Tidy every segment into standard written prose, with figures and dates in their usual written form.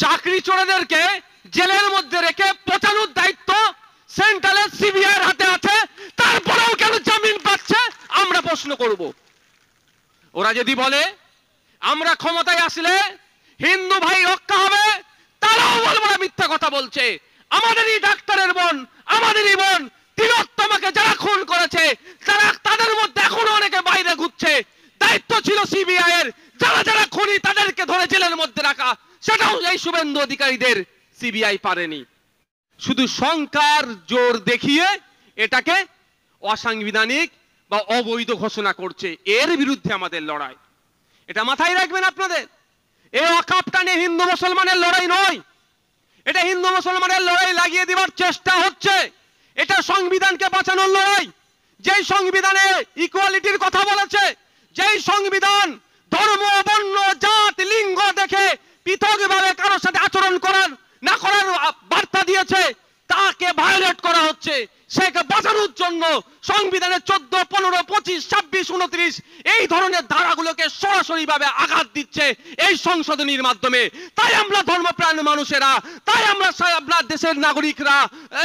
চাকরি চোরেদেরকে জেলের মধ্যে রেখে পচানোর দায়িত্ব সেন্ট্রালের সিবিআই এর হাতে আছে, তারপরেও কেন জামিন পাচ্ছে আমরা প্রশ্ন করব। ওরা যদি বলে আমরা ক্ষমতায় আসলে হিন্দু ভাই রক্ষা হবে, তারাও বলবো না মিথ্যা কথা বলছে। আমাদেরই ডাক্তারের বোন, আমাদেরই বোন তিলোত্তমাকে যারা খুন করেছে তাদের মধ্যে এখনো অনেকে বাইরে ঘুরছে। দায়িত্ব ছিল সিবিআই এর, যারা যারা খুনি তাদেরকে ধরে জেলের মধ্যে রাখা, সেটাও এই শুভেন্দু অধিকারীদের সিবিআই পারেনি। শুধু সংখ্যার জোর দেখিয়ে এটাকে অসাংবিধানিক বা অবৈধ ঘোষণা করছে। এর বিরুদ্ধে আমাদের লড়াই, এটা মাথায় রাখবেন আপনাদের। এই ওয়াকফটা নিয়ে হিন্দু মুসলমানের লড়াই নয়, এটা হিন্দু মুসলমানের লড়াই লাগিয়ে দেওয়ার চেষ্টা হচ্ছে। এটা সংবিধানকে বাঁচানোর লড়াই। যেই সংবিধানে ইকুয়ালিটির কথা বলেছে, যেই সংবিধান ধর্ম, বর্ণ, জাত, লিঙ্গ দেখে পৃথকভাবে কারোর সাথে আচরণ করার না করার বার্তা দিয়েছে, তাকে ভায়োলেট করা হচ্ছে। সেকে বাঁচানোর জন্য সংবিধানের 14, 15, 25, 26, 29 এই ধরনের ধারাগুলোকে সরাসরি ভাবে আঘাত দিচ্ছে এই সংশোধনীর মাধ্যমে। তাই আমরা ধর্মপ্রাণ মানুষেরা, তাই আমরা দেশের নাগরিকরা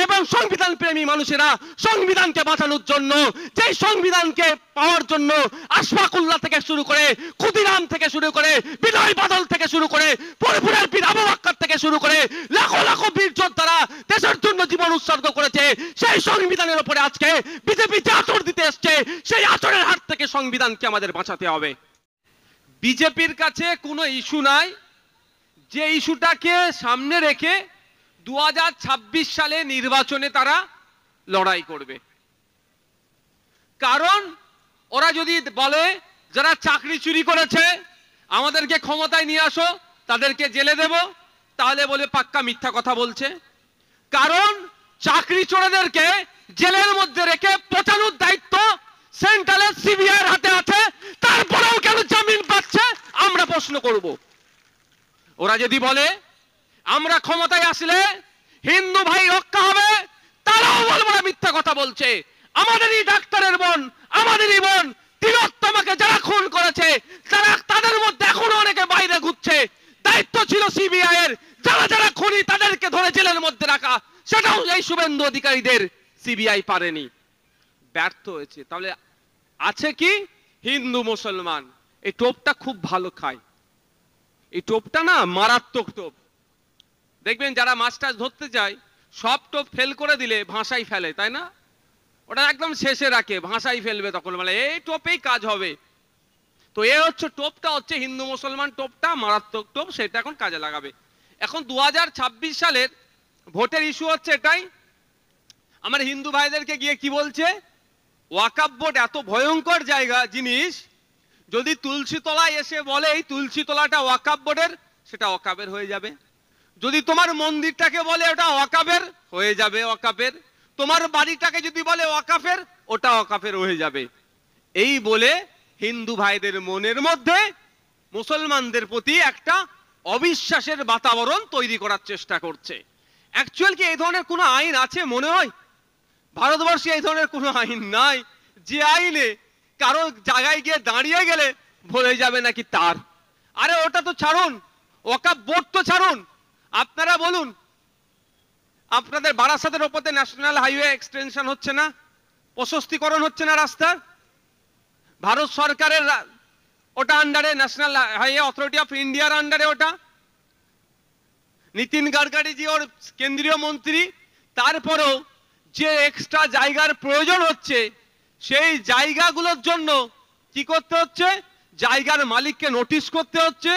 এবং সংবিধান প্রেমী মানুষেরা সংবিধানকে বাঁচানোর জন্য, যেই সংবিধানকে পাওয়ার জন্য আশফাকুল্লাহ থেকে শুরু করে, ক্ষুদিরাম থেকে শুরু করে, বিনয় বাদল থেকে শুরু করে, পরিপুরের পীর আবু বকর থেকে শুরু করে লাখো লাখো বীর যোদ্ধারা দেশের জন্য জীবন উৎসর্গ করেছে, সেই সংবিধানের উপরে আজকে বিজেপি যে আচর দিতে এসছে, সেই আচরের হাত থেকে সংবিধানকে আমাদের বাঁচাতে হবে। বিজেপির কাছে কোনো ইস্যু নাই যে ইস্যুটাকে সামনে রেখে 2026 সালে নির্বাচনে তারা লড়াই করবে। কারণ ওরা যদি বলে যারা চাকরি চুরি করেছে আমাদেরকে ক্ষমতায় নিয়ে আসো, তাদেরকে জেলে দেব, তাহলে বলে পাক্কা মিথ্যা কথা বলছে। কারণ চাকরি চোরেদেরকে জেলের মধ্যে রেখে পচানোর দায়িত্ব সেন্ট্রালের সিবিআই এর হাতে আছে, তারপরেও কেন জামিন পাচ্ছে আমরা প্রশ্ন করব। ওরা যদি বলে আমরা ক্ষমতায় আসলে হিন্দু ভাই রক্ষা হবে, তারাও বলবো না মিথ্যা কথা বলছে। আমাদেরই ডাক্তারের বোন, আমাদেরই বোন তিলোত্তমাকে যারা খুন করেছে তাদের মধ্যে এখনো অনেকে বাইরে ঘুরছে। দায়িত্ব ছিল সিবিআই এর, যারা যারা খুনি তাদেরকে ধরে জেলের মধ্যে রাখা, সেটাও এই শুভেন্দু অধিকারীদের সিবিআই পারেনি, ব্যর্থ হয়েছে। তাহলে আছে কি? হিন্দু মুসলমান। এই টোপটা খুব ভালো খায়, এই টোপটা না মারাত্মক টোপ। দেখবেন যারা মাছ টাছ ধরতে যায় সব টোপ ফেল করে দিলে ভাষাই ফেলে, তাই না? ওটা একদম শেষে রাখে, ভাষাই ফেলবে তখন বলে এই টোপেই কাজ হবে। তো এ হচ্ছে টোপটা, হচ্ছে হিন্দু মুসলমান টোপটা, মারাত্মক টোপ, সেটা এখন কাজে লাগাবে। এখন 2026 সালের ভোটের ইস্যু হচ্ছে এটাই। আমার হিন্দু ভাইদেরকে গিয়ে কি বলছে, ওয়াকফ বোর্ড এত ভয়ঙ্কর জায়গা জিনিস, যদি তুলসীতলায় এসে বলে এই তুলসীতলাটা ওয়াকফ বোর্ডের, সেটা ওয়াকফের হয়ে যাবে। যদি তোমার মন্দিরটাকে বলে ওটা ওয়াকফের হয়ে যাবে, ওয়াকফের। তোমার বাড়িটাকে যদি বলে ওয়াকফের, ওটা ওয়াকফের হয়ে যাবে। এই বলে হিন্দু ভাইদের মনের মধ্যে মুসলমানদের প্রতি একটা অবিশ্বাসের বাতাবরণ তৈরি করার চেষ্টা করছে। অ্যাকচুয়াল কি এই ধরনের কোনো আইন আছে মনে হয়? ভারতবর্ষে এই ধরনের কোনো আইন নাই যে আইনে কারো জায়গায় গিয়ে দাঁড়িয়ে গেলে বলে যাবে নাকি তার। আরে ওটা তো ছাড়ুন, ওয়াকফ বোর্ড তো ছাড়ুন, আপনারা বলুন আপনাদের বারাসাতের ওপরে ন্যাশনাল হাইওয়ে এক্সটেনশন হচ্ছে না, প্রশস্তিকরণ হচ্ছে না রাস্তার? ভারত সরকারের ওটা আন্ডারে, ন্যাশনাল হাইওয়ে অথরিটি অফ ইন্ডিয়ার আন্ডারে ওটা। নীতিন গাডকারি জি ওর কেন্দ্রীয় মন্ত্রী, তারপরেও যে এক্সট্রা জায়গার প্রয়োজন হচ্ছে সেই জায়গাগুলোর জন্য কি করতে হচ্ছে, জায়গার মালিককে নোটিশ করতে হচ্ছে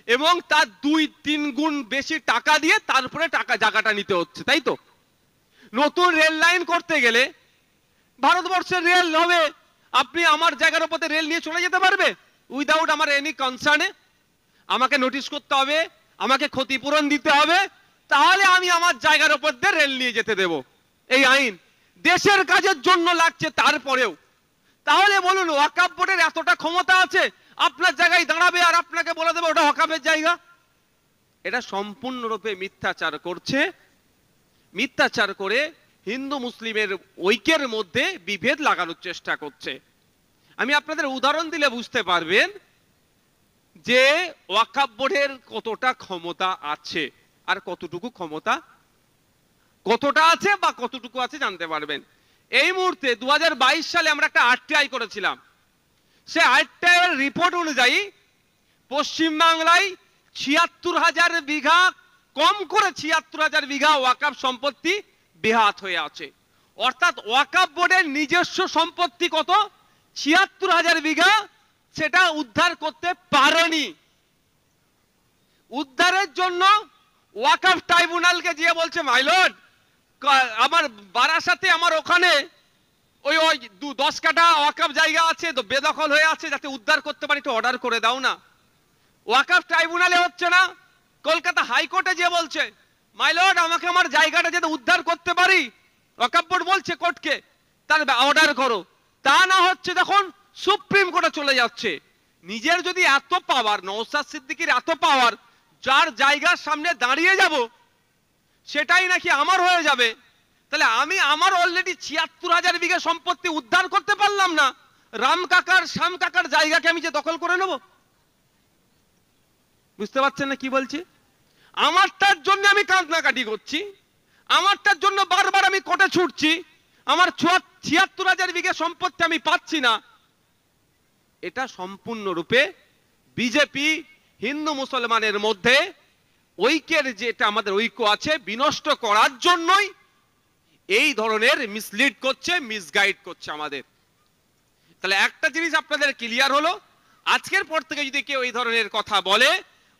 এবং তার 2-3 গুণ বেশি টাকা দিয়ে তারপরে জায়গাটা নিতে হচ্ছে, তাই তো? নতুন রেল লাইন করতে গেলে ভারতবর্ষের রেল হবে, আপনি আমার জায়গার উপরে রেল নিয়ে চলে যেতে পারবে উইদাউট আমার এনি কনসার্নে? আমাকে নোটিশ করতে হবে, আমাকে ক্ষতিপূরণ দিতে হবে, তাহলে আমি আমার জায়গার উপর দিয়ে রেল নিয়ে যেতে দেব। এই আইন দেশের কাজের জন্য লাগছে, তারপরেও তাহলে বলুন ওয়াকফ বোর্ডের এতটা ক্ষমতা আছে আপনার জায়গায় দাঁড়াবে আর আপনাকে বলে দেবে ওটা ওয়াকফের জায়গা? এটা সম্পূর্ণরূপে মিথ্যাচার করছে। মিথ্যাচার করে হিন্দু মুসলিমের ঐক্যের মধ্যে বিভেদ লাগানোর চেষ্টা করছে। আমি আপনাদের উদাহরণ দিলে বুঝতে পারবেন যে ওয়াকফ বোর্ডের কতটা ক্ষমতা আছে। আর কতটুকু ক্ষমতা, কতটা আছে বা কতটুকু আছে জানতে পারবেন। এই মুহূর্তে 2022 সালে আমরা একটা আরটিআই করেছিলাম। সে আরটিআই এর রিপোর্ট অনুযায়ী পশ্চিমবাংলায় ৭৬,০০০ বিঘা, কম করে ৭৬,০০০ বিঘা ওয়াকফ সম্পত্তি বেহাত হয়ে আছে। অর্থাৎ ওয়াকফ বোর্ডের নিজস্ব সম্পত্তি কত? ৭৬,০০০ বিঘা, সেটা উদ্ধার করতে পারেনি। উদ্ধারের জন্য ওয়াকফ ট্রাইব্যুনালকে গিয়ে বলছে, মাই লর্ড, আমার বারাসাতে আমার ওখানে ওই 10 কাঠা ওয়াকফ জায়গা আছে, তো বেদখল হয়ে আছে, যাতে উদ্ধার করতে পারি, একটু অর্ডার করে দাও না। ওয়াকফ ট্রাইব্যুনালে হচ্ছে না, কলকাতা হাইকোর্টে যে বলছে, মাই লর্ড, আমাকে আমার জায়গাটা যাতে উদ্ধার করতে পারি, ওয়াকফ বোর্ড বলছে কোর্টকে তার অর্ডার করো। তা না হচ্ছে তখন সুপ্রিম কোর্টে চলে যাচ্ছে। নিজের যদি এত পাওয়ার, নওশাদ সিদ্দিকীর এত পাওয়ার, যার জায়গার সামনে দাঁড়িয়ে যাব সেটাই নাকি আমার হয়ে যাবে, তাহলে আমি আমার অলরেডি ৭৬,০০০ বিঘা সম্পত্তি উদ্ধার করতে পারলাম না, রাম কাকার, শ্যাম কাকার জায়গাকে আমি যে দখল করে নেব? বুঝতে পারছেন না কি বলছি? আমারটার জন্য আমি কান্নাকাটি করছি, আমারটার জন্য বারবার আমি কোর্টে ছুটছি, আমার ৭৬,০০০ বিঘা সম্পত্তি আমি পাচ্ছি না। এটা সম্পূর্ণরূপে বিজেপি হিন্দু মুসলমানের মধ্যে ঐক্যের, যেটা আমাদের ঐক্য আছে, বিনষ্ট করার জন্যই এই ধরনের মিসলিড করছে, মিসগাইড করছে আমাদের। তাহলে একটা জিনিস আপনাদের ক্লিয়ার হলো, আজকের পর থেকে যদি কেউ এই ধরনের কথা বলে,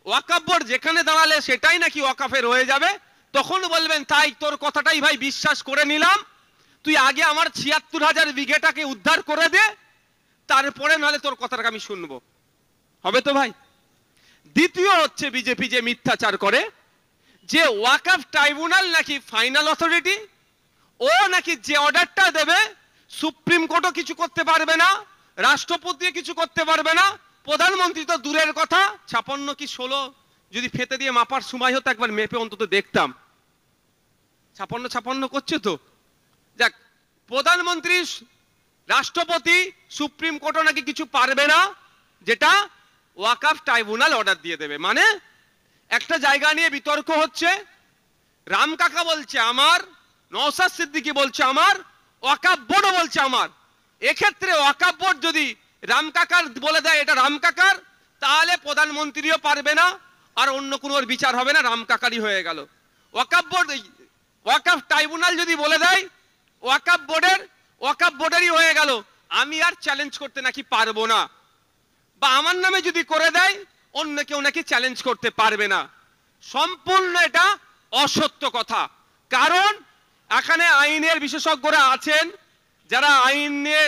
ওয়াকফ বোর্ড যেখানে দাঁড়ালে সেটাই নাকি ওয়াকফের হয়ে যাবে, তখন বলবেন তাই তোর কথাটাই ভাই বিশ্বাস করে নিলাম, তুই আগে আমার ৭৬,০০০ বিঘাটাকে উদ্ধার করে দে, তারপরে নাহলে তোর কথাটাকে আমি শুনবো। হবে তো ভাই? দ্বিতীয় হচ্ছে বিজেপি যে মিথ্যাচার করে, যে ওয়াকফ ট্রাইব্যুনাল নাকি ফাইনাল অথরিটি, ও নাকি যে অর্ডারটা দেবে সুপ্রিম কোর্টও কিছু করতে পারবে না, রাষ্ট্রপতিও কিছু করতে পারবে না, প্রধানমন্ত্রী তো দূরের কথা। ৫৬ কি ১৬ যদি ফেতে দিয়ে মাপার সময় হতো, একবার মেপে অন্তত দেখতাম। ৫৬ করছে তো। যাক, প্রধানমন্ত্রী, রাষ্ট্রপতি, সুপ্রিম কোর্টও নাকি কিছু পারবে না, যেটা ওয়াকফ ট্রাইব্যুনাল অর্ডার দিয়ে দেবে। মানে একটা জায়গা নিয়ে বিতর্ক হচ্ছে, রাম কাকা বলছে আমার, নওশাদ সিদ্দিকী বলছে আমার, ওয়াকফ বোর্ডও বলছে আমার। এক্ষেত্রে ওয়াকফ বোর্ড যদি রাম কাকার বলে দেয় এটা রাম কাকার, তাহলে প্রধানমন্ত্রীও পারবে না, আর অন্য কোনো বিচার হবে না, রাম কাকারই হয়ে গেল। ওয়াকফ বোর্ড, ওয়াকফ ট্রাইব্যুনাল যদি বলে দেয় ওয়াকফ বোর্ডেরই হয়ে গেল, আমি আর চ্যালেঞ্জ করতে নাকি পারবো না, বা আমার নামে যদি করে দেয় অন্য কেউ নাকি চ্যালেঞ্জ করতে পারবে না। সম্পূর্ণ এটা অসত্য কথা। কারণ এখানে আইনের বিশেষজ্ঞরা আছেন, যারা আইন নিয়ে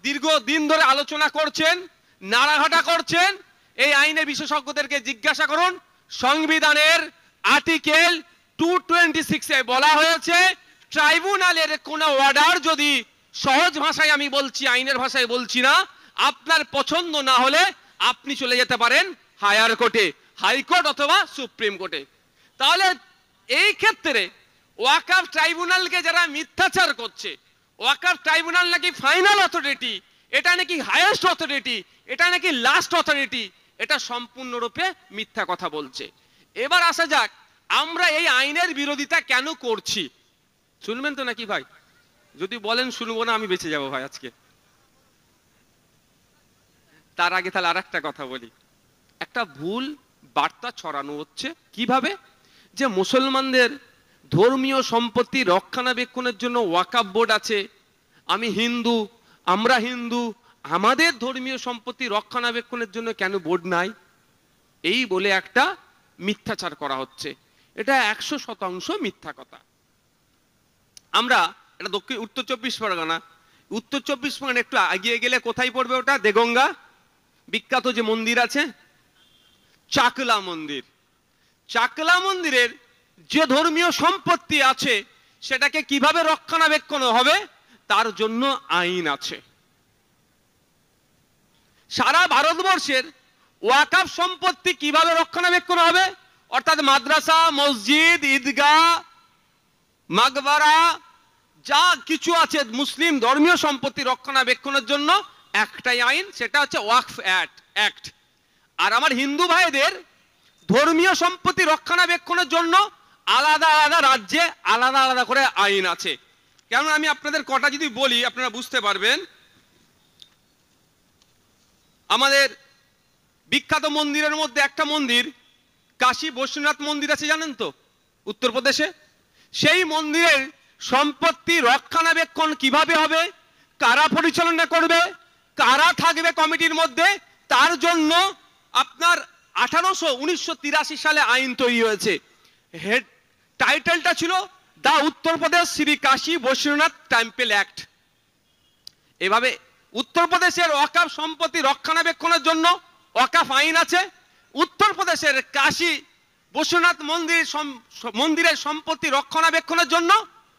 দীর্ঘদিন ধরে আলোচনা করছেন, নাড়াঘাটা করছেন। এই আইনের বিশেষজ্ঞদেরকে জিজ্ঞাসা করুন, সংবিধানের আর্টিকেল 226 এ বলা হয়েছে, ট্রাইব্যুনালের কোন অর্ডার যদি, সহজ ভাষায় আমি বলছি, আইনের ভাষায় বলছি না, আপনার পছন্দ না হলে আপনি চলে যেতে পারেন হায়ার কোর্টে, হাইকোর্ট অথবা সুপ্রিম কোর্টে। তাহলে এই ক্ষেত্রে ওয়াকফ ট্রাইব্যুনালকে যারা মিথ্যাচার করছে, ওয়াকফ ট্রাইব্যুনাল নাকি ফাইনাল অথরিটি, এটা নাকি হাইয়েস্ট অথরিটি, এটা নাকি লাস্ট অথরিটি, এটা সম্পূর্ণরূপে মিথ্যা কথা বলছে। এবার আসা যাক, আমরা এই আইনের বিরোধিতা কেন করছি, শুনবেন তো নাকি ভাই? যদি বলেন শুনবো না, আমি বেঁচে যাব ভাই আজকে। তার আগে তাহলে আরেকটা কথা বলি। একটা ভুল বার্তা ছড়ানো হচ্ছে কিভাবে, যে মুসলমানদের ধর্মীয় সম্পত্তি রক্ষণাবেক্ষণের জন্য ওয়াকফ বোর্ড আছে, আমি হিন্দু, আমরা হিন্দু, আমাদের ধর্মীয় সম্পত্তি রক্ষণাবেক্ষণের জন্য কেন বোর্ড নাই, এই বলে একটা মিথ্যাচার করা হচ্ছে। এটা ১০০% মিথ্যা কথা। আমরা এটা উত্তর ২৪ পরগনা, উত্তর ২৪ পরগনা একটু এগিয়ে গেলে কোথায় পড়বে ওটা? দেগঙ্গা, বিখ্যাত যে মন্দির আছে চাকলা মন্দির। চাকলা মন্দিরের যে ধর্মীয় সম্পত্তি আছে সেটাকে কিভাবে রক্ষণাবেক্ষণ হবে তার জন্য আইন আছে। সারা ভারতবর্ষের ওয়াকফ সম্পত্তি কিভাবে রক্ষণাবেক্ষণ হবে, অর্থাৎ মাদ্রাসা, মসজিদ, ঈদগাহ, মাকবারা, যা কিছু আছে মুসলিম ধর্মীয় সম্পত্তি রক্ষণাবেক্ষণের জন্য একটাই আইন, সেটা হচ্ছে ওয়াকফ অ্যাক্ট। আর আমার হিন্দু ভাইদের ধর্মীয় সম্পত্তি রক্ষণাবেক্ষণের জন্য আলাদা আলাদা রাজ্যে আলাদা আলাদা করে আইন আছে। কেন আমি আপনাদের কটা যদি বলি আপনারা বুঝতে পারবেন। আমাদের বিখ্যাত মন্দিরের মধ্যে একটা মন্দির কাশী বৈশ্বনাথ মন্দির আছে, জানেন তো, উত্তরপ্রদেশে। সেই মন্দিরের সম্পত্তি রক্ষণাবেক্ষণ কিভাবে হবে, কারা পরিচালনা করবে, কারা থাকবে কমিটির মধ্যে, তার জন্য আপনার 1983 সালে আইন তৈরি হয়েছে। হেড টাইটেলটা ছিল দা উত্তরপ্রদেশ শ্রী কাশী বৈশ্বনাথ টেম্পল অ্যাক্ট। এভাবে উত্তরপ্রদেশের ওয়াকফ সম্পত্তি রক্ষণাবেক্ষণের জন্য ওয়াকফ আইন আছে, উত্তরপ্রদেশের কাশী বৈশ্বনাথ মন্দিরের সম্পত্তি রক্ষণাবেক্ষণের জন্য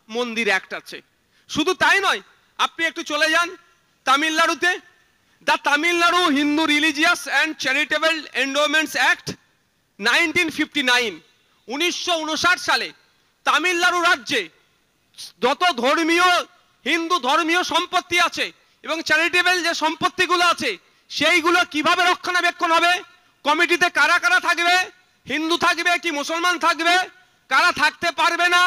মন্দির অ্যাক্ট আছে। শুধু তাই নয়, আপনি একটু চলে যান তামিলনাড়ুতে, the Tamil Nadu Hindu religious and charitable endowments act 1959, 1959 সালে তামিলনাড়ু রাজ্যে যত ধর্মীয় হিন্দু ধর্মীয় সম্পত্তি আছে এবং চ্যারিটেবল যে সম্পত্তিগুলো আছে সেইগুলো কিভাবে রক্ষণাবেক্ষণ হবে, কমিটিতে কারা কারা থাকবে, হিন্দু থাকবে কি মুসলমান থাকবে, কারা থাকতে পারবে না,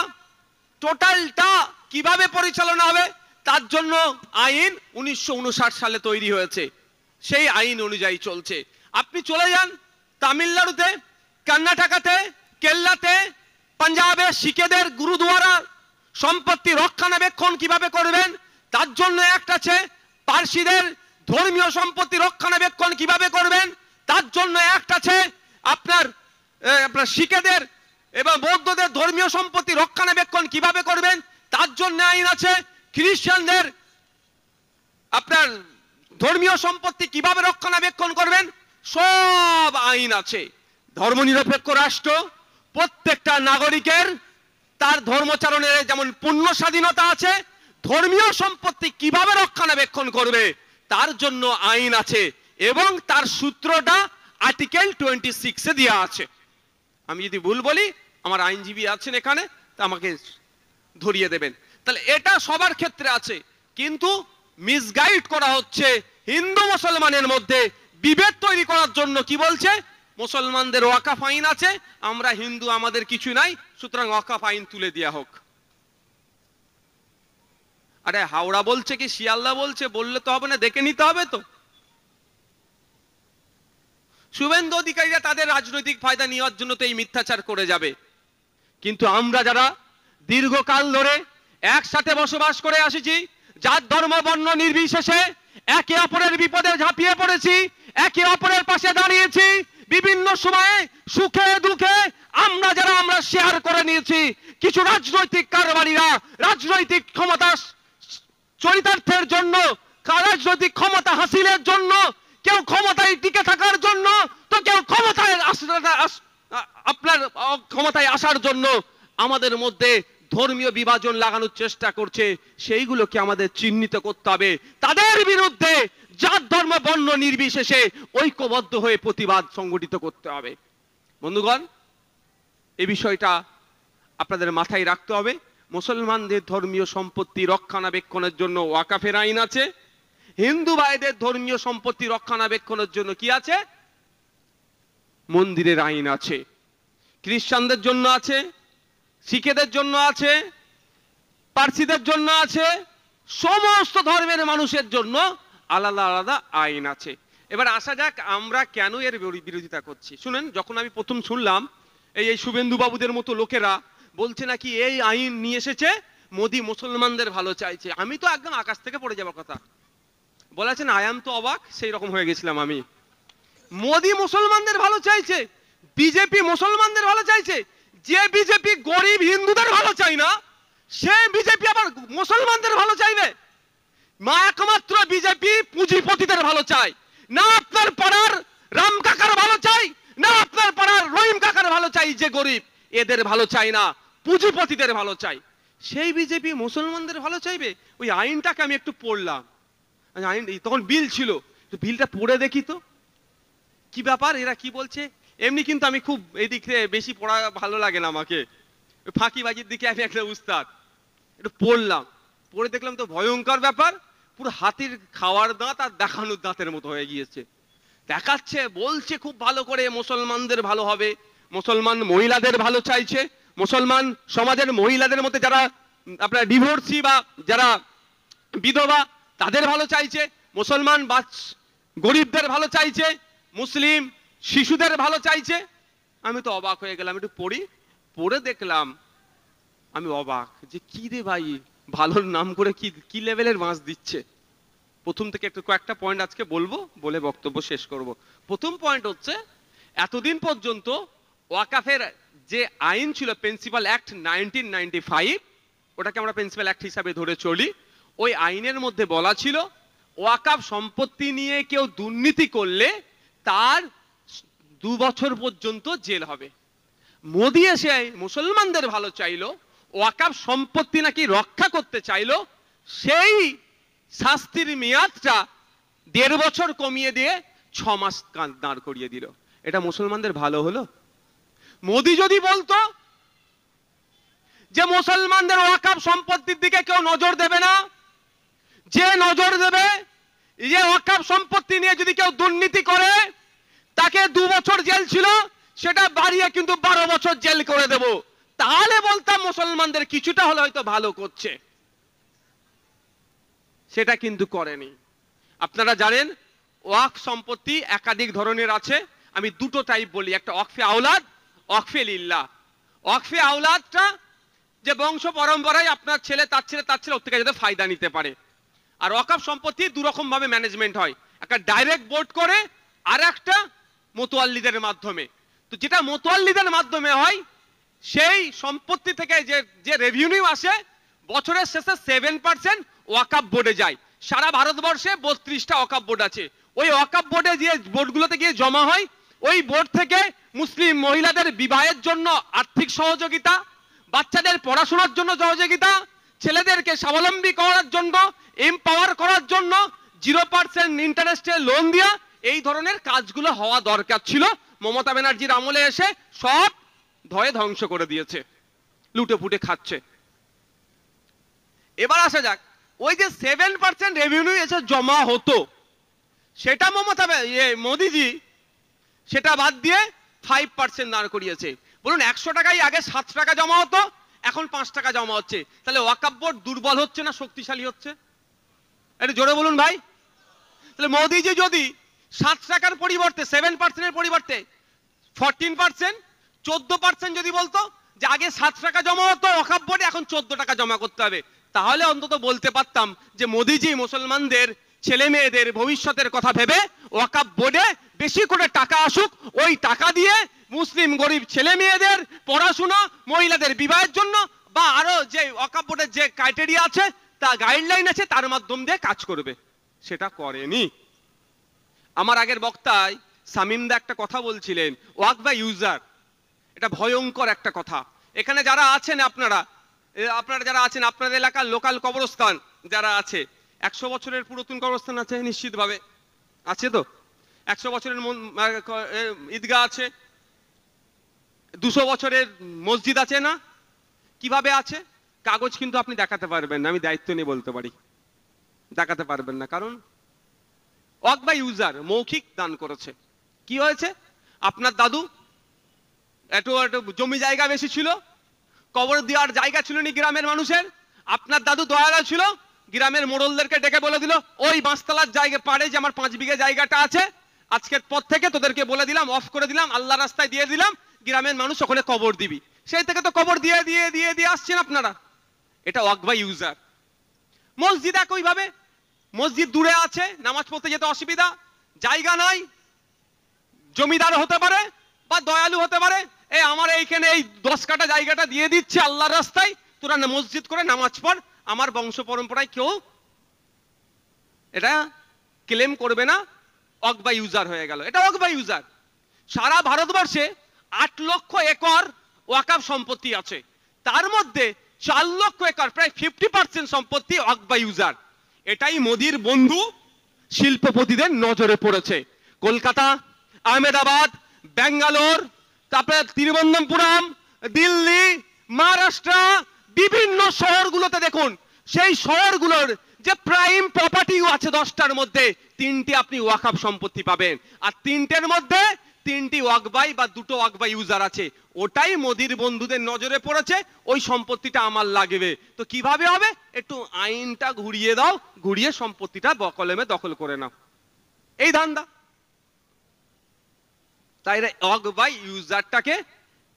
টোটালটা কিভাবে পরিচালনা হবে, তার জন্য আইন 1959 সালে তৈরি হয়েছে। সেই আইন অনুযায়ী চলছে। আপনি চলে যান তামিলনাড়ুতে, কর্ণাটকাতে, কেরলাতে, পাঞ্জাবে শিখেদের গুরুদুয়ারা সম্পত্তি রক্ষণাবেক্ষণ কিভাবে করবেন তার জন্য একটা আছে। পার্সিদের ধর্মীয় সম্পত্তি রক্ষণাবেক্ষণ কিভাবে করবেন তার জন্য একটা আছে। আপনার শিখেদের এবং বৌদ্ধদের ধর্মীয় সম্পত্তি রক্ষণাবেক্ষণ কিভাবে করবেন তার জন্য আইন আছে। খ্রিস্টানদের আপনার ধর্মীয় সম্পত্তি কিভাবে রক্ষণাবেক্ষণ করবেন সব আইন আছে। ধর্মনিরপেক্ষ রাষ্ট্র, প্রত্যেকটা নাগরিকের তার ধর্মচারণের যেমন পূর্ণ স্বাধীনতা আছে, ধর্মীয় সম্পত্তি কিভাবে রক্ষণাবেক্ষণ করবে তার জন্য আইন আছে এবং তার সূত্রটা আর্টিকেল 26 এ দেওয়া আছে। আমি যদি ভুল বলি আমার আইনজীবী আছেন এখানে, তা আমাকে ধরিয়ে দেবেন। তাহলে এটা সবার ক্ষেত্রে আছে, কিন্তু মিসগাইড করা হচ্ছে হিন্দু মুসলমানের মধ্যে বিভেদ তৈরি করার জন্য। কি বলছে, মুসলমানদের ওয়াকফ আইন আছে, আমরা হিন্দু আমাদের কিছু নাই, সুতরাং ওয়াকফ আইন তুলে দেওয়া হোক। আরে হাওড়া বলছে কি শিয়ালদা বলছে, বললে তো হবে না, দেখে নিতে হবে তো। শুভেন্দু অধিকারীরা তাদের রাজনৈতিক ফায়দা নেওয়ার জন্য তো এই মিথ্যাচার করে যাবে, কিন্তু আমরা যারা দীর্ঘকাল ধরে একসাথে বসবাস করে আসিছি, জাত ধর্ম বর্ণ নির্বিশেষে একে অপরের বিপদে ঝাঁপিয়ে পড়েছি, একে অপরের পাশে দাঁড়িয়েছি, বিভিন্ন সময়ে সুখে দুঃখে আমরা শেয়ার করে নিয়েছি। কিছু রাজনৈতিক কারবারিরা রাজনৈতিক ক্ষমতা চরিতার্থের জন্য, রাজনৈতিক ক্ষমতা হাসিলের জন্য, কেউ ক্ষমতায় টিকে থাকার জন্য, তো কেউ ক্ষমতায় আসার জন্য আমাদের মধ্যে ধর্মীয় বিভাজন লাগানোর চেষ্টা করছে। সেইগুলোকে আমাদের চিহ্নিত করতে হবে, তাদের বিরুদ্ধে জাত ধর্ম বর্ণ নির্বিশেষে ঐক্যবদ্ধ হয়ে প্রতিবাদ সংগঠিত করতে হবে। বন্ধুগণ, এই বিষয়টা আপনাদের মাথায় রাখতে হবে। মুসলমানদের ধর্মীয় সম্পত্তি রক্ষণাবেক্ষণের জন্য ওয়াকফের আইন আছে, হিন্দু ভাইদের ধর্মীয় সম্পত্তি রক্ষণাবেক্ষণের জন্য কি আছে, মন্দিরের আইন আছে। খ্রিস্টানদের জন্য আছে, শিখেদের জন্য আছে, পার্সিদের জন্য আছে, সমস্ত ধর্মের মানুষের জন্য আলাদা আলাদা আইন আছে। এবার আসা যাক আমরা কেন এর বিরোধিতা করছি। শুনেন, যখন আমি প্রথম শুনলাম এই শুভেন্দু বাবুদের মতো লোকেরা বলছে নাকি এই আইন নিয়ে এসেছে মোদি মুসলমানদের ভালো চাইছে, আমি তো একদম আকাশ থেকে পড়ে যাওয়ার কথা বলেছেন, আয়াম তো অবাক, সেই রকম হয়ে গেছিলাম আমি। মোদি মুসলমানদের ভালো চাইছে, বিজেপি মুসলমানদের ভালো চাইছে। যে বিজেপি গরিব হিন্দুদের ভালো চাই না, সে বিজেপি আবার মুসলমানদের ভালো চাইবে? মা একমাত্র বিজেপি পুঁজিপতিদের ভালো চায়, না আপনার পাড়ার রাম কাকার ভালো চাই, না আপনার পাড়ার রহিম কাকার ভালো চাই। যে গরিব এদের ভালো চাই না, পুঁজিপতিদের ভালো চাই। সেই বিজেপি মুসলমানদের ভালো চাইবে? ওই আইনটাকে আমি একটু পড়লাম, আইন তখন বিল ছিল, বিলটা পড়ে দেখি তো কি ব্যাপার, এরা কি বলছে। এমনি কিন্তু আমি খুব এই দিক থেকে বেশি পড়া ভালো লাগে না আমাকে, ফাঁকিবাজির দিকে আমি একটা উস্তাদ। একটু পড়লাম, পড়ে দেখলাম তো ভয়ঙ্কর ব্যাপার, পুরো হাতির খাওয়ার দাঁত আর দেখানোর দাঁতের মতো হয়ে গিয়েছে। দেখাচ্ছে, বলছে খুব ভালো করে মুসলমানদের ভালো হবে, মুসলমান মহিলাদের ভালো চাইছে, মুসলমান সমাজের মহিলাদের মধ্যে যারা আপনার ডিভোর্সি বা যারা বিধবা তাদের ভালো চাইছে, মুসলমান গরিবদের ভালো চাইছে, মুসলিম শিশুদের ভালো চাইছে। আমি তো অবাক হয়ে গেলাম, একটু পড়ে দেখলাম, আমি অবাক যে কি রে ভাই, ভালোর নাম করে কি লেভেলের মাছ দিচ্ছে। প্রথম থেকে একটু কয়েকটা পয়েন্ট আজকে বলবো, বলে বক্তব্য শেষ করব। প্রথম পয়েন্ট হচ্ছে, এতদিন পর্যন্ত ওয়াকাফের যে আইন ছিল প্রিন্সিপাল অ্যাক্ট 1995, ওটাকে আমরা প্রিন্সিপাল অ্যাক্ট হিসাবে ধরে চলি। ওই আইনের মধ্যে বলা ছিল ওয়াকাফ সম্পত্তি নিয়ে কেউ দুর্নীতি করলে তার 2 বছর পর্যন্ত জেল হবে। মোদি এসে মুসলমানদের ভালো চাইলো, ওয়াকাফ সম্পত্তি নাকি রক্ষা করতে চাইলো, সেই শাস্তির মেয়াদটা 1.5 বছর কমিয়ে দিয়ে 6 মাস দাঁড় করিয়ে দিল। এটা মুসলমানদের ভালো হলো? মোদি যদি বলতো যে মুসলমানদের ওয়াকাফ সম্পত্তির দিকে কেউ নজর দেবে না, যে নজর দেবে যে ওয়াকাফ সম্পত্তি নিয়ে যদি কেউ দুর্নীতি করে তাকে 2 বছর জেল ছিল, সেটা বাড়িয়ে কিন্তু 12 বছর জেল করে দেব, তাহলে বলতাম মুসলমানদের কিছুটা হলে হয়তো ভালো করছে। সেটা কিন্তু করেনি। আপনারা জানেন ওয়াকফ সম্পত্তি একাধিক ধরনের আছে, আমি দুটো টাইপ বলি, একটা ওয়াকফে আওলাদ, ওয়াকফে লিল্লাহ। ওয়াকফে আওলাদটা যে বংশ পরম্পরায় আপনার ছেলে তার ছেলে ওর থেকে যাতে ফায়দা নিতে পারে। আর ওয়াকফ সম্পত্তি 2 রকম ভাবে ম্যানেজমেন্ট হয়, একটা ডাইরেক্ট বোর্ড করে আর একটা মোতোয়াল্লিদের মাধ্যমে। তো যেটা মোতোয়াল্লিদের মাধ্যমে হয়, সেই সম্পত্তি থেকে যে রেভিনিউ আসে বছরের শেষে 7% ওয়াকফ বোর্ডে যায়। সারা ভারতবর্ষে 32টা ওয়াকফ বোর্ড আছে। ওই ওয়াকফ বোর্ডে যে বোর্ডগুলোতে গিয়ে জমা হয়, ওই বোর্ড থেকে মুসলিম মহিলাদের বিবাহের জন্য আর্থিক সহযোগিতা, বাচ্চাদের পড়াশোনার জন্য সহযোগিতা, ছেলেদেরকে স্বাবলম্বী করার জন্য, এমপাওয়ার করার জন্য 0% ইন্টারেস্টে লোন দেয়া, এই ধরনের কাজগুলো হওয়া দরকার ছিল। মমতা ব্যানার্জির আমলে এসে সব ধয়ে ধ্বংস করে দিয়েছে, লুটে ফুটে খাচ্ছে। এবার আসা যাক, ওই যে 7% রেভিনিউ এসে জমা হতো, সেটা মোদিজি সেটা বাদ দিয়ে 5% দাঁড় করিয়েছে। বলুন 100 টাকায় আগে 7 টাকা জমা হতো, এখন 5 টাকা জমা হচ্ছে। তাহলে ওয়াকফ বোর্ড দুর্বল হচ্ছে না শক্তিশালী হচ্ছে? একটু জোরে বলুন ভাই। তাহলে মোদিজি যদি 7 টাকার পরিবর্তে 7%-এর পরিবর্তে 14%, 14% যদি বলতো যে আগে 7 টাকা জমা হতো ওয়াকফ বোর্ডে, এখন 14 টাকা জমা করতে হবে, তাহলে অন্তত বলতে পারতাম যে মোদিজি মুসলমানদের ছেলে মেয়েদের ভবিষ্যতের কথা ভেবে ওয়াকফ বোর্ডে বেশি করে টাকা আসুক, ওই টাকা দিয়ে মুসলিম গরিব ছেলে মেয়েদের পড়াশোনা, মহিলাদের বিবাহের জন্য বা আরো যে ওয়াকফ বোর্ডের যে ক্রাইটেরিয়া আছে, তা গাইডলাইন আছে, তার মাধ্যম দিয়ে কাজ করবে। সেটা করেনি। আমার আগের বক্তায় শামীমদা একটা কথা বলছিলেন, ওয়াকফ বাই ইউজার, এটা ভয়ঙ্কর একটা কথা। এখানে যারা আছেন আপনারা যারা আছেন, আপনাদের এলাকার লোকাল কবরস্থান যারা আছে, 100 বছরের পুরাতন কবরস্থান আছে নিশ্চিতভাবে, আছে তো? 100 বছরের ঈদগাহ আছে, 200 বছরের মসজিদ আছে না? কিভাবে আছে? কাগজ কিন্তু আপনি দেখাতে পারবেন না, আমি দায়িত্ব নিয়ে বলতে পারি, দেখাতে পারবেন না। কারণ ওয়াকফ বাই ইউজার, মৌখিক দান করেছে। কি হয়েছে? আপনার দাদু একটু জমি জায়গা বেশি ছিল, কবর দেওয়ার জায়গা ছিল না গ্রামের মানুষের, আপনার দাদু দয়ালু ছিল, গ্রামের মোড়লদেরকে ডেকে বলে দিল, ওই বাঁশতলার জায়গা পাড়ে যে আমার 5 বিঘা জায়গাটা আছে, আজকের পর থেকে তোদেরকে বলে দিলাম, অফ করে দিলাম, আল্লাহ রাস্তায় দিয়ে দিলাম, গ্রামের মানুষ ওখানে কবর দিবি। সেই থেকে তো কবর দিয়ে দিয়ে দিয়ে দিয়ে আসছেন আপনারা। এটা ওয়াকফ বাই ইউজার। মসজিদ একইভাবে, মসজিদ দূরে আছে, নামাজ পড়তে যেতে অসুবিধা, জায়গা নাই, জমিদার হতে পারে বা দয়ালু হতে পারে, এই আমার এইখানে এই 10 কাঠা জায়গাটা দিয়ে দিচ্ছে আল্লাহর রাস্তায়, তোরা মসজিদ করে নামাজ পড়, আমার বংশ পরম্পরায় কেউ এটা ক্লেম করবে না, ওয়াকফ বাই ইউজার হয়ে গেল। এটা ওয়াকফ বাই ইউজার। সারা ভারতবর্ষে 8 লক্ষ একর ওয়াকফ সম্পত্তি আছে, তার মধ্যে 4 লক্ষ একর, প্রায় 50% সম্পত্তি ওয়াকফ বাই ইউজার। এটাই মোদির বন্ধু শিল্পপতিদের নজরে পড়েছে। কলকাতা, আহমেদাবাদ, ব্যাঙ্গালোর, তারপরে তিরুবনন্তপুরম, দিল্লি, মহারাষ্ট্র, বিভিন্ন শহরগুলোতে দেখুন, সেই শহরগুলোর যে প্রাইম প্রপার্টি আছে 10টার মধ্যে 3টে আপনি ওয়াকফ সম্পত্তি পাবেন, আর 3টের মধ্যে 3টি ওয়াকবাই বা 2টো ওয়াকবাই ইউজার আছে, ওটাই মোদির বন্ধুদের নজরে পড়েছে, ওই সম্পত্তিটা আমার লাগবে। তো কিভাবে হবে? একটু আইনটা ঘুরিয়ে দাও, ঘুরিয়ে সম্পত্তিটা বকলমে দখল করে নাও, এই ধান্দা। তাই ওয়াকবাই ইউজারটাকে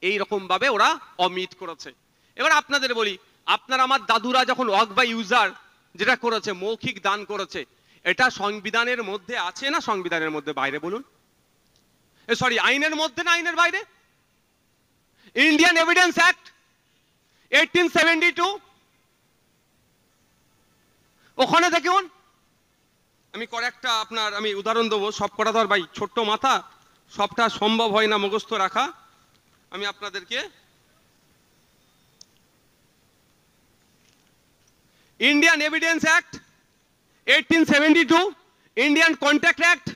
এইরকম ভাবে ওরা অমিট করেছে। এবার আপনাদের বলি, আপনার আমার দাদুরা যখন ওয়াকবাই ইউজার যেটা করেছে, মৌখিক দান করেছে, এটা সংবিধানের মধ্যে আছে না সংবিধানের মধ্যে বাইরে? বলুন, সরি, আইনের মধ্যে না আইনের বাইরে? ইন্ডিয়ান এভিডেন্স অ্যাক্ট 1872, ওখানে দেখুন। আমি কয়েকটা আপনার আমি উদাহরণ দেবো, সব কটা ধর ভাই ছোট্ট মাথা, সবটা সম্ভব হয় না মুখস্থ রাখা। আমি আপনাদেরকে Indian evidence act 1872, Indian contract act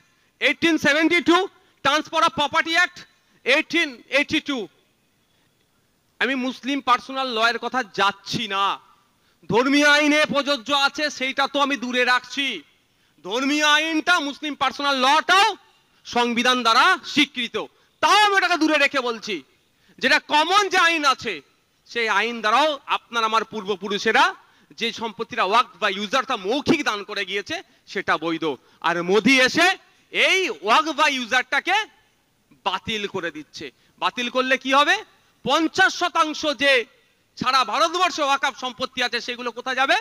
1872, transfer of property act 1882। আমি মুসলিম পার্সোনাল লয়ের কথা যাচ্ছি না, ধর্মীয় আইনে প্রযোজ্য আছে সেইটা তো আমি দূরে রাখছি। ধর্মীয় আইনটা, মুসলিম পার্সোনাল লটাও সংবিধান দ্বারা স্বীকৃত, তাও আমি ওটাকে দূরে রেখে বলছি, যেটা কমন যে আইন আছে সেই আইন দ্বারাও আপনার আমার পূর্বপুরুষেরা যে সম্পত্তিটা ওয়াকফ বা ইউজার তা মৌখিক দান করে গিয়েছে সেটা বৈধ। আর মোদি এসে এই ওয়াকফ বা ইউজারটাকে বাতিল করে দিচ্ছে। বাতিল করলে কি হবে? 50% যে সারা ভারতবর্ষে ওয়াকফ সম্পত্তি আছে সেগুলো কোথায় যাবে?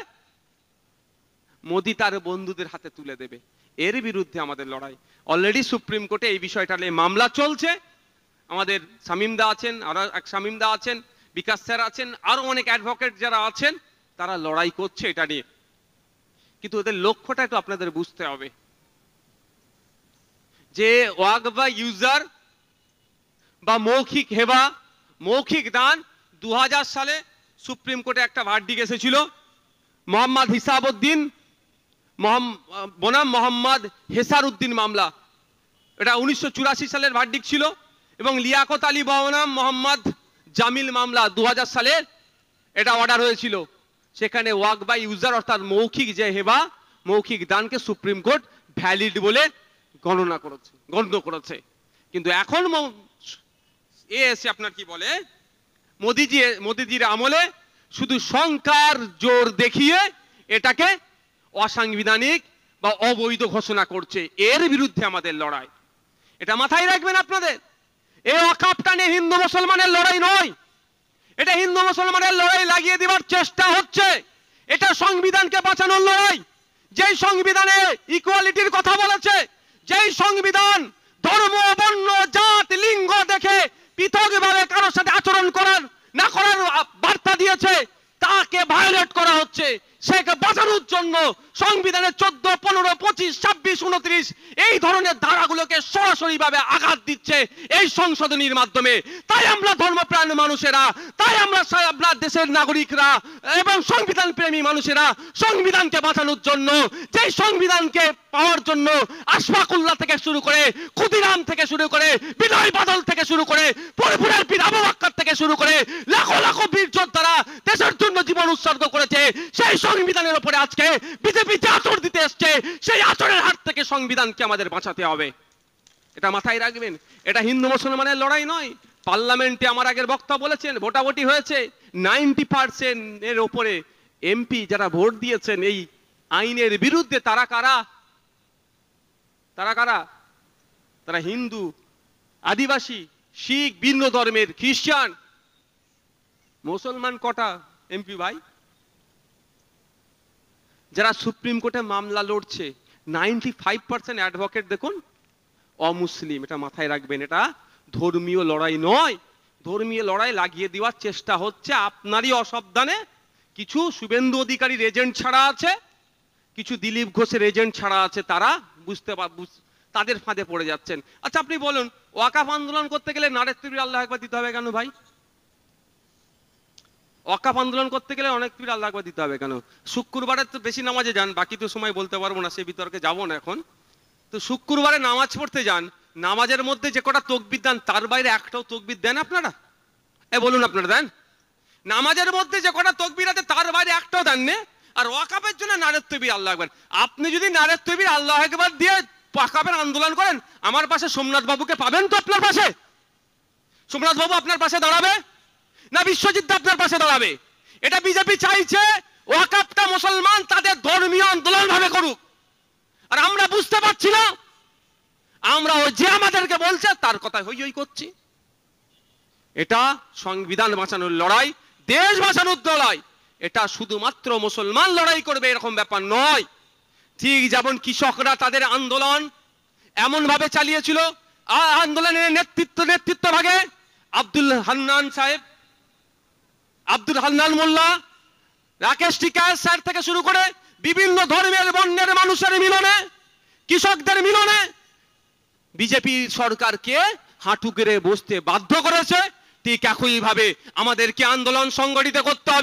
মোদি তার বন্ধুদের হাতে তুলে দেবে। এর বিরুদ্ধে আমাদের লড়াই। অলরেডি সুপ্রিম কোর্টে এই বিষয়টা নিয়ে মামলা চলছে। আমাদের শামীমদা আছেন, আর এক শামীমদা আছেন, বিকাশ স্যার আছেন, আরো অনেক অ্যাডভোকেট যারা আছেন, তারা লড়াই করছে এটা নিয়ে। কিন্তু ওদের লক্ষ্যটা একটু আপনাদের বুঝতে হবে, যে ওয়াকফ বা ইউজার বা মৌখিক হেবা, মৌখিক দান 2000 সালে সুপ্রিম কোর্টে একটা ভার্ডিক এসেছিল, মোহাম্মদ হিসাবউদ্দিন বনাম মোহাম্মদ হেসার উদ্দিন মামলা। এটা 1984 সালের ভার্ডিক ছিল। এবং লিয়াকত আলী বনাম মোহাম্মদ জামিল মামলা 2000 সালে এটা অর্ডার হয়েছিল। সেখানে ওয়াকফ বা ইউজার অর্থাৎ মৌখিক যে হেবা, মৌখিক দানকে সুপ্রিম কোর্ট ভ্যালিড বলে গণ্য করেছে। কিন্তু এখন এসে আপনার কি বলে, মোদিজির আমলে শুধু সংখ্যার জোর দেখিয়ে এটাকে অসাংবিধানিক বা অবৈধ ঘোষণা করছে। এর বিরুদ্ধে আমাদের লড়াই, এটা মাথায় রাখবেন আপনাদের। এই ওয়াকফটা নিয়ে হিন্দু মুসলমানের লড়াই নয়, এটা হিন্দু মুসলমানের লড়াই লাগিয়ে দেওয়ার চেষ্টা হচ্ছে। এটা সংবিধানকে বাঁচানোর লড়াই। যেই সংবিধানে ইকুয়ালিটির কথা বলেছে, যেই সংবিধান ধর্ম, বর্ণ, জাত, লিঙ্গ দেখে পৃথকভাবে কারোর সাথে আচরণ করার না করার বার্তা দিয়েছে, তাকে ভায়োলেট করা হচ্ছে। সেকে বাঁচানোর জন্য সংবিধানের 14, 15, 25, 26, 29 এই ধরনের ধারাগুলোকে সরাসরি ভাবে আঘাত দিচ্ছে এই সংশোধনীর মাধ্যমে। তাই আমরা ধর্মপ্রাণ মানুষেরা, তাই আমরা আপনার দেশের নাগরিকরা এবং সংবিধান প্রেমী মানুষেরা সংবিধানকে বাঁচানোর জন্য, যেই সংবিধানকে পাওয়ার জন্য আশফাকুল্লাহ থেকে শুরু করে, ক্ষুদিরাম থেকে শুরু করে, বিনয় বাদল থেকে শুরু করে, পরিপুরের বীর আবু বকর থেকে শুরু করে লাখো লাখো বীর যোদ্ধারা দেশের জন্য জীবন উৎসর্গ করেছে, সেই সংবিধানের উপরে আজকে বিজেপি যে আচর দিতে এসছে, সেই আচরের হাত থেকে সংবিধানকে আমাদের বাঁচাতে হবে। এটা মাথায় রাখবেন। এটা হিন্দু মুসলমানের লড়াই নয়। পার্লামেন্টে আমার আগের বক্তা বলেছেন, ভোটাভুটি হয়েছে, 90% এর উপরে এমপি যারা ভোট দিয়েছেন এই আইনের বিরুদ্ধে, তারা কারা? তারা হিন্দু, আদিবাসী, শিখ, ভিন্ন ধর্মের, খ্রিস্টান। মুসলমান কটা এমপি ভাই? যারা সুপ্রিম কোর্টে মামলা লড়ছে 95% অ্যাডভোকেট দেখুন অমুসলিম। এটা মাথায় রাখবেন। এটা ধর্মীয় লড়াই নয়। ধর্মীয় লড়াই লাগিয়ে দেওয়ার চেষ্টা হচ্ছে আপনারই অসাবধানে। কিছু শুভেন্দু অধিকারীর এজেন্ট ছাড়া আছে, কিছু দিলীপ ঘোষের এজেন্ট ছাড়া আছে, তারা তাদের ফাঁদে পড়ে যাচ্ছেন। আচ্ছা আপনি বলুন, ওয়াকফ আন্দোলন করতে গেলে নারে তাকবীর আল্লাহু আকবার দিতে হবে কেন ভাই? ওয়াকফ আন্দোলন করতে গেলে অনেক তাকবীর আল্লাহু আকবার দিতে হবে কেন? শুক্রবারে তো বেশি নামাজে যান, বাকি তো সময় বলতে পারবো না, সে বিতর্কে যাবো না এখন। তো শুক্রবারে নামাজ পড়তে যান, নামাজের মধ্যে যে কটা তাকবীর দেন তার বাইরে একটাও তাকবীর দেন আপনারা? বলুন আপনারা দেন? নামাজের মধ্যে যে কটা তাকবীর আছে তার বাইরে একটাও দেন না। আর ওয়াকফের জন্য নারে তাকবীর আল্লাহু আকবার। আপনি যদি নারে তাকবীর আল্লাহু আকবার দিয়ে পাকাবেন, আন্দোলন করেন, আমার পাশে সোমনাথ বাবুকে পাবেন তো আপনার পাশে? সোমনাথ বাবু আপনার পাশে দাঁড়াবে না বিশ্বজিৎ দা আপনার পাশে দাঁড়াবে? এটা বিজেপি চাইছে ওয়াকাফটা মুসলমান তাদের ধর্মীয় আন্দোলন ভাবে করুক, আর আমরা বুঝতে পারছি না, আমরা ওই যে আমাদেরকে বলছে তার কথা হই হই করছি। এটা সংবিধান বাঁচানোর লড়াই, দেশ বাঁচানোর লড়াই, এটা শুধুমাত্র মুসলমান লড়াই করবে এরকম ব্যাপার নয়। ঠিক যেমন কৃষকরা তাদের আন্দোলন এমন ভাবে চালিয়েছিল, আন্দোলনের নেতৃত্ব ভাগে আব্দুল হান্নান সাহেব, আব্দুল হান্নান মোল্লা, রাকেশ টিকায়ত স্যার থেকে শুরু করে বিভিন্ন ধর্মের বর্ণের মানুষের মিলনে, কৃষকদের মিলনে বিজেপি সরকারকে হাঁটু গেড়ে বসতে বাধ্য করেছে। ঠিক একই ভাবে আমাদেরকে আন্দোলন সংগঠিত করতে হবে।